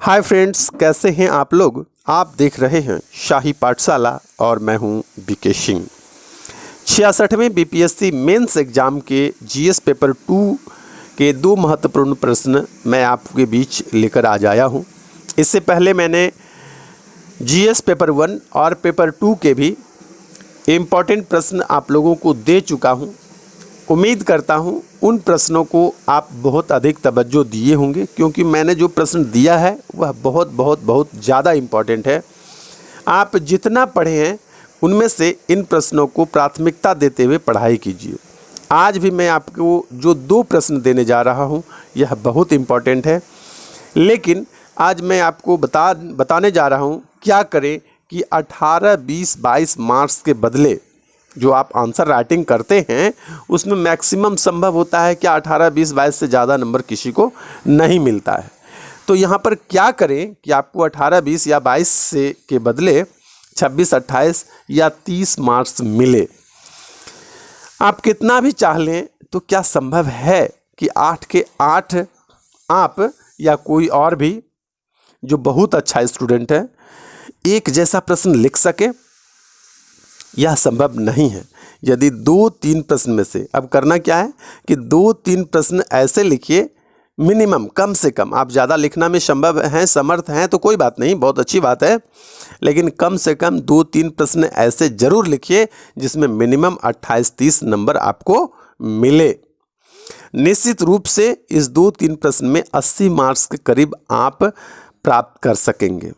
Hi friends, कैसे हैं आप लोग। आप देख रहे हैं शाही पाठशाला और मैं हूं बीके सिंह। 66वें बीपीएससी मेंस एग्जाम के जीएस पेपर 2 के दो महत्वपूर्ण प्रश्न मैं आपके बीच लेकर आज आया हूं। इससे पहले मैंने जीएस पेपर 1 और पेपर 2 के भी इम्पॉर्टेंट प्रश्न आप लोगों को दे चुका हूं। उम्मीद करता हूं उन प्रश्नों को आप बहुत अधिक तवज्जो दिए होंगे, क्योंकि मैंने जो प्रश्न दिया है वह बहुत ज़्यादा इम्पॉर्टेंट है। आप जितना पढ़े हैं उनमें से इन प्रश्नों को प्राथमिकता देते हुए पढ़ाई कीजिए। आज भी मैं आपको जो दो प्रश्न देने जा रहा हूं यह बहुत इम्पॉर्टेंट है, लेकिन आज मैं आपको बताने जा रहा हूं क्या करें कि 18, 20, 22 मार्क्स के बदले जो आप आंसर राइटिंग करते हैं उसमें मैक्सिमम संभव होता है कि 18, 20, 22 से ज़्यादा नंबर किसी को नहीं मिलता है। तो यहाँ पर क्या करें कि आपको 18, 20 या 22 से के बदले 26, 28 या 30 मार्क्स मिले। आप कितना भी चाह लें तो क्या संभव है कि 8 के 8 आप या कोई और भी जो बहुत अच्छा स्टूडेंट है एक जैसा प्रश्न लिख सके? यह संभव नहीं है। यदि 2-3 प्रश्न में से, अब करना क्या है कि 2-3 प्रश्न ऐसे लिखिए, मिनिमम कम से कम। आप ज़्यादा लिखना में संभव हैं, समर्थ हैं तो कोई बात नहीं, बहुत अच्छी बात है, लेकिन कम से कम 2-3 प्रश्न ऐसे ज़रूर लिखिए जिसमें मिनिमम 28-30 नंबर आपको मिले। निश्चित रूप से इस 2-3 प्रश्न में 80 मार्क्स के करीब आप प्राप्त कर सकेंगे।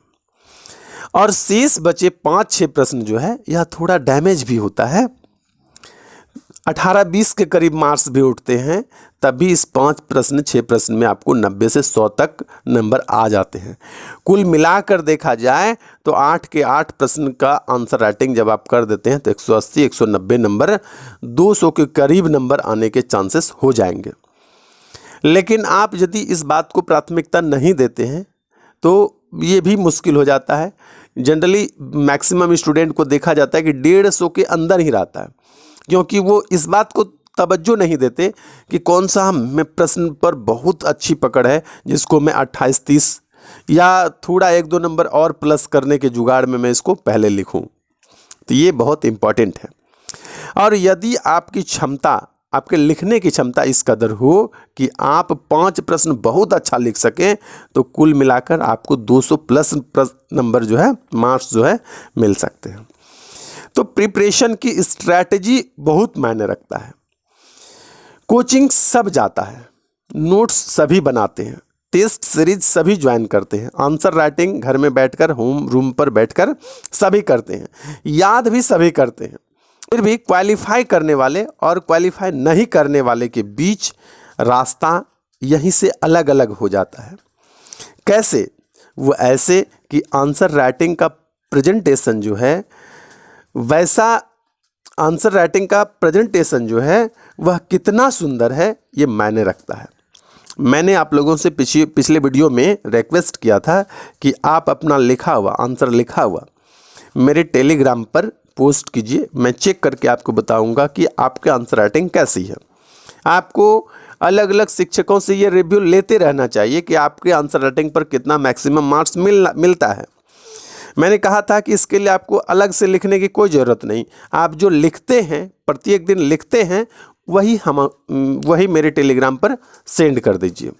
और शेष बचे 5-6 प्रश्न जो है यह थोड़ा डैमेज भी होता है। 18-20 के करीब मार्क्स भी उठते हैं, तभी इस 6 प्रश्न में आपको 90 से 100 तक नंबर आ जाते हैं। कुल मिलाकर देखा जाए तो 8 के 8 प्रश्न का आंसर राइटिंग जब आप कर देते हैं तो 180-190 नंबर, 200 के करीब नंबर आने के चांसेस हो जाएंगे। लेकिन आप यदि इस बात को प्राथमिकता नहीं देते हैं तो ये भी मुश्किल हो जाता है। जनरली मैक्सिमम स्टूडेंट को देखा जाता है कि 150 के अंदर ही रहता है, क्योंकि वो इस बात को तवज्जो नहीं देते कि कौन सा मैं प्रश्न पर बहुत अच्छी पकड़ है जिसको मैं 28-30 या थोड़ा 1-2 नंबर और प्लस करने के जुगाड़ में मैं इसको पहले लिखूं। तो ये बहुत इम्पॉर्टेंट है। और यदि आपकी क्षमता, आपके लिखने की क्षमता इस कदर हो कि आप 5 प्रश्न बहुत अच्छा लिख सकें तो कुल मिलाकर आपको 200 प्लस नंबर जो है, मार्क्स जो है मिल सकते हैं। तो प्रिपरेशन की स्ट्रैटेजी बहुत मायने रखता है। कोचिंग सब जाता है, नोट्स सभी बनाते हैं, टेस्ट सीरीज सभी ज्वाइन करते हैं, आंसर राइटिंग घर में बैठकर, होम रूम पर बैठकर सभी करते हैं, याद भी सभी करते हैं। फिर भी क्वालिफाई करने वाले और क्वालिफाई नहीं करने वाले के बीच रास्ता यहीं से अलग अलग हो जाता है। कैसे? वो ऐसे कि आंसर राइटिंग का प्रेजेंटेशन जो है, वैसा आंसर राइटिंग का प्रेजेंटेशन जो है वह कितना सुंदर है ये मायने रखता है। मैंने आप लोगों से पिछले वीडियो में रिक्वेस्ट किया था कि आप अपना लिखा हुआ आंसर लिखा हुआ मेरे टेलीग्राम पर पोस्ट कीजिए। मैं चेक करके आपको बताऊंगा कि आपके आंसर राइटिंग कैसी है। आपको अलग अलग शिक्षकों से ये रिव्यू लेते रहना चाहिए कि आपके आंसर राइटिंग पर कितना मैक्सिमम मार्क्स मिलता है। मैंने कहा था कि इसके लिए आपको अलग से लिखने की कोई ज़रूरत नहीं। आप जो लिखते हैं, प्रत्येक दिन लिखते हैं, वही मेरे टेलीग्राम पर सेंड कर दीजिए।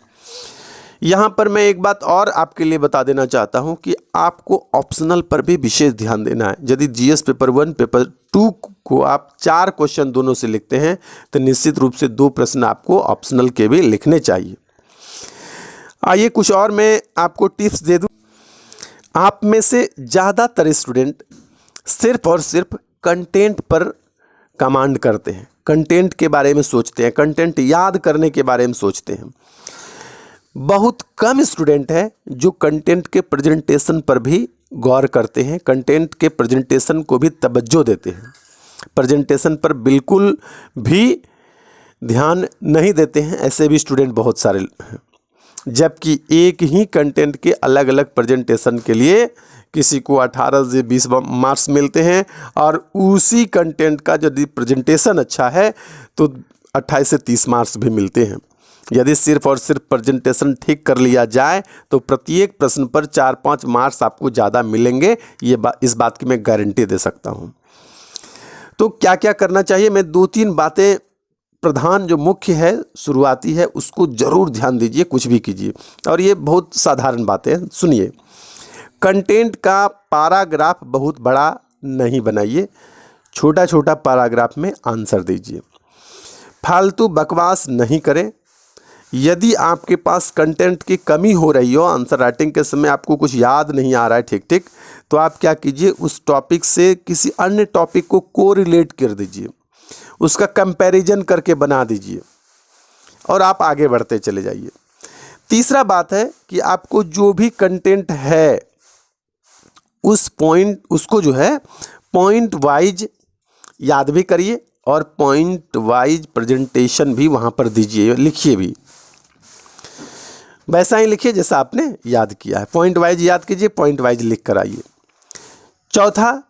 यहाँ पर मैं एक बात और आपके लिए बता देना चाहता हूँ कि आपको ऑप्शनल पर भी विशेष ध्यान देना है। यदि जीएस पेपर 1, पेपर 2 को आप 4 क्वेश्चन दोनों से लिखते हैं तो निश्चित रूप से 2 प्रश्न आपको ऑप्शनल के भी लिखने चाहिए। आइए कुछ और मैं आपको टिप्स दे दूँ। आप में से ज़्यादातर स्टूडेंट सिर्फ और सिर्फ कंटेंट पर कमांड करते हैं, कंटेंट के बारे में सोचते हैं, कंटेंट याद करने के बारे में सोचते हैं। बहुत कम स्टूडेंट है जो कंटेंट के प्रेजेंटेशन पर भी गौर करते हैं, कंटेंट के प्रेजेंटेशन को भी तवज्जो देते हैं। प्रेजेंटेशन पर बिल्कुल भी ध्यान नहीं देते हैं, ऐसे भी स्टूडेंट बहुत सारे हैं। जबकि एक ही कंटेंट के अलग अलग प्रेजेंटेशन के लिए किसी को 18 से 20 मार्क्स मिलते हैं, और उसी कंटेंट का यदि प्रेजेंटेशन अच्छा है तो 28 से 30 मार्क्स भी मिलते हैं। यदि सिर्फ और सिर्फ प्रेजेंटेशन ठीक कर लिया जाए तो प्रत्येक प्रश्न पर 4-5 मार्क्स आपको ज़्यादा मिलेंगे, इस बात की मैं गारंटी दे सकता हूँ। तो क्या क्या करना चाहिए, मैं 2-3 बातें प्रधान जो मुख्य है शुरुआती है उसको ज़रूर ध्यान दीजिए, कुछ भी कीजिए। और ये बहुत साधारण बातें हैं, सुनिए। कंटेंट का पैराग्राफ बहुत बड़ा नहीं बनाइए, छोटा छोटा पैराग्राफ में आंसर दीजिए। फालतू बकवास नहीं करें। यदि आपके पास कंटेंट की कमी हो रही हो, आंसर राइटिंग के समय आपको कुछ याद नहीं आ रहा है ठीक ठीक, तो आप क्या कीजिए, उस टॉपिक से किसी अन्य टॉपिक को कोरिलेट कर दीजिए, उसका कंपैरिजन करके बना दीजिए और आप आगे बढ़ते चले जाइए। तीसरा बात है कि आपको जो भी कंटेंट है उसको जो है पॉइंट वाइज याद भी करिए और पॉइंट वाइज प्रेजेंटेशन भी वहाँ पर दीजिए, लिखिए भी वैसा ही लिखिए जैसा आपने याद किया है। पॉइंट वाइज याद कीजिए, पॉइंट वाइज लिख कर आइए। चौथा,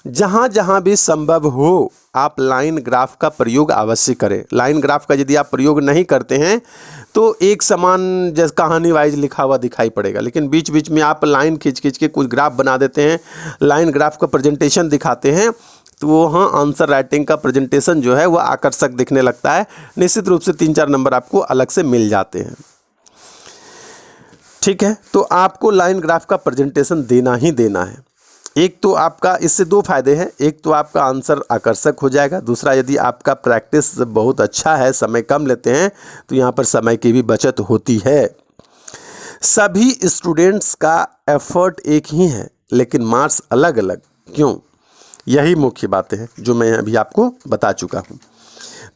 जहाँ जहाँ भी संभव हो आप लाइन ग्राफ का प्रयोग अवश्य करें। लाइन ग्राफ का यदि आप प्रयोग नहीं करते हैं तो एक समान जैसे कहानी वाइज लिखा हुआ दिखाई पड़ेगा, लेकिन बीच बीच में आप लाइन खींच खींच के कुछ ग्राफ बना देते हैं, लाइन ग्राफ का प्रेजेंटेशन दिखाते हैं, तो वहाँ आंसर राइटिंग का प्रेजेंटेशन जो है वो आकर्षक दिखने लगता है। निश्चित रूप से 3-4 नंबर आपको अलग से मिल जाते हैं। ठीक है, तो आपको लाइन ग्राफ का प्रेजेंटेशन देना ही देना है। एक तो आपका इससे 2 फायदे हैं, एक तो आपका आंसर आकर्षक हो जाएगा, दूसरा यदि आपका प्रैक्टिस बहुत अच्छा है, समय कम लेते हैं, तो यहाँ पर समय की भी बचत होती है। सभी स्टूडेंट्स का एफर्ट एक ही है लेकिन मार्क्स अलग अलग क्यों, यही मुख्य बातें हैं जो मैं अभी आपको बता चुका हूँ।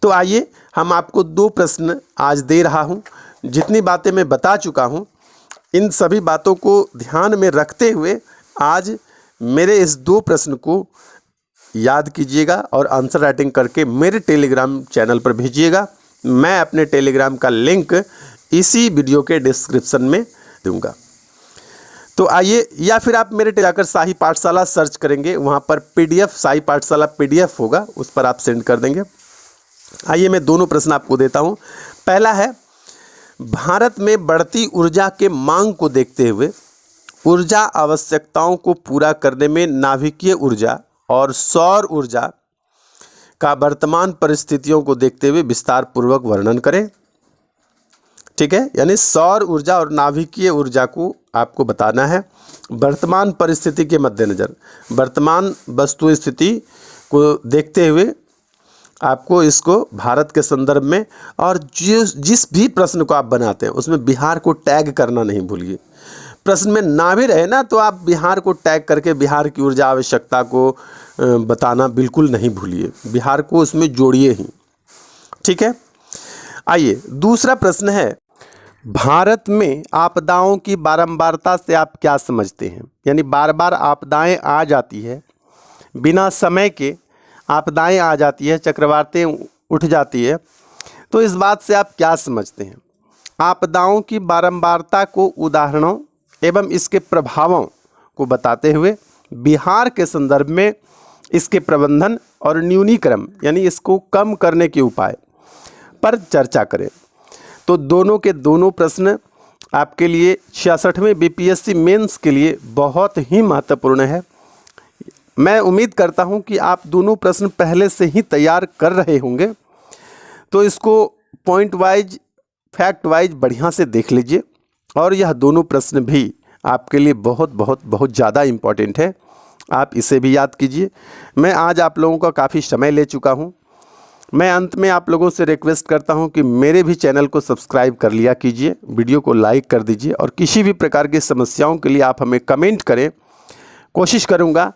तो आइए हम आपको 2 प्रश्न आज दे रहा हूँ। जितनी बातें मैं बता चुका हूँ इन सभी बातों को ध्यान में रखते हुए आज मेरे इस 2 प्रश्न को याद कीजिएगा और आंसर राइटिंग करके मेरे टेलीग्राम चैनल पर भेजिएगा। मैं अपने टेलीग्राम का लिंक इसी वीडियो के डिस्क्रिप्शन में दूंगा। तो आइए, या फिर आप मेरे जाकर शाही पाठशाला सर्च करेंगे, वहाँ पर PDF शाही पाठशाला PDF होगा, उस पर आप सेंड कर देंगे। आइए मैं दोनों प्रश्न आपको देता हूँ। पहला है, भारत में बढ़ती ऊर्जा के मांग को देखते हुए ऊर्जा आवश्यकताओं को पूरा करने में नाभिकीय ऊर्जा और सौर ऊर्जा का वर्तमान परिस्थितियों को देखते हुए विस्तार पूर्वक वर्णन करें। ठीक है, यानी सौर ऊर्जा और नाभिकीय ऊर्जा को आपको बताना है वर्तमान परिस्थिति के मद्देनज़र, वर्तमान वस्तु स्थिति को देखते हुए आपको इसको भारत के संदर्भ में, और जिस भी प्रश्न को आप बनाते हैं उसमें बिहार को टैग करना नहीं भूलिए। प्रश्न में ना भी रहे ना तो आप बिहार को टैग करके बिहार की ऊर्जा आवश्यकता को बताना बिल्कुल नहीं भूलिए, बिहार को उसमें जोड़िए ही। ठीक है, आइए दूसरा प्रश्न है, भारत में आपदाओं की बारंबारता से आप क्या समझते हैं? यानी बार बार आपदाएं आ जाती है, बिना समय के आपदाएं आ जाती है, चक्रवातें उठ जाती है, तो इस बात से आप क्या समझते हैं? आपदाओं की बारंबारता को उदाहरणों एवं इसके प्रभावों को बताते हुए बिहार के संदर्भ में इसके प्रबंधन और न्यूनीकरण यानी इसको कम करने के उपाय पर चर्चा करें। तो दोनों के दोनों प्रश्न आपके लिए 66वें BPSC मेंस के लिए बहुत ही महत्वपूर्ण है। मैं उम्मीद करता हूं कि आप दोनों प्रश्न पहले से ही तैयार कर रहे होंगे, तो इसको पॉइंट वाइज फैक्ट वाइज बढ़िया से देख लीजिए, और यह दोनों प्रश्न भी आपके लिए बहुत बहुत बहुत ज़्यादा इम्पॉर्टेंट है, आप इसे भी याद कीजिए। मैं आज आप लोगों का काफ़ी समय ले चुका हूं। मैं अंत में आप लोगों से रिक्वेस्ट करता हूं कि मेरे भी चैनल को सब्सक्राइब कर लिया कीजिए, वीडियो को लाइक कर दीजिए, और किसी भी प्रकार की समस्याओं के लिए आप हमें कमेंट करें, कोशिश करूँगा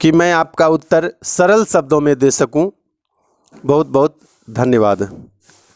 कि मैं आपका उत्तर सरल शब्दों में दे सकूं। बहुत बहुत धन्यवाद।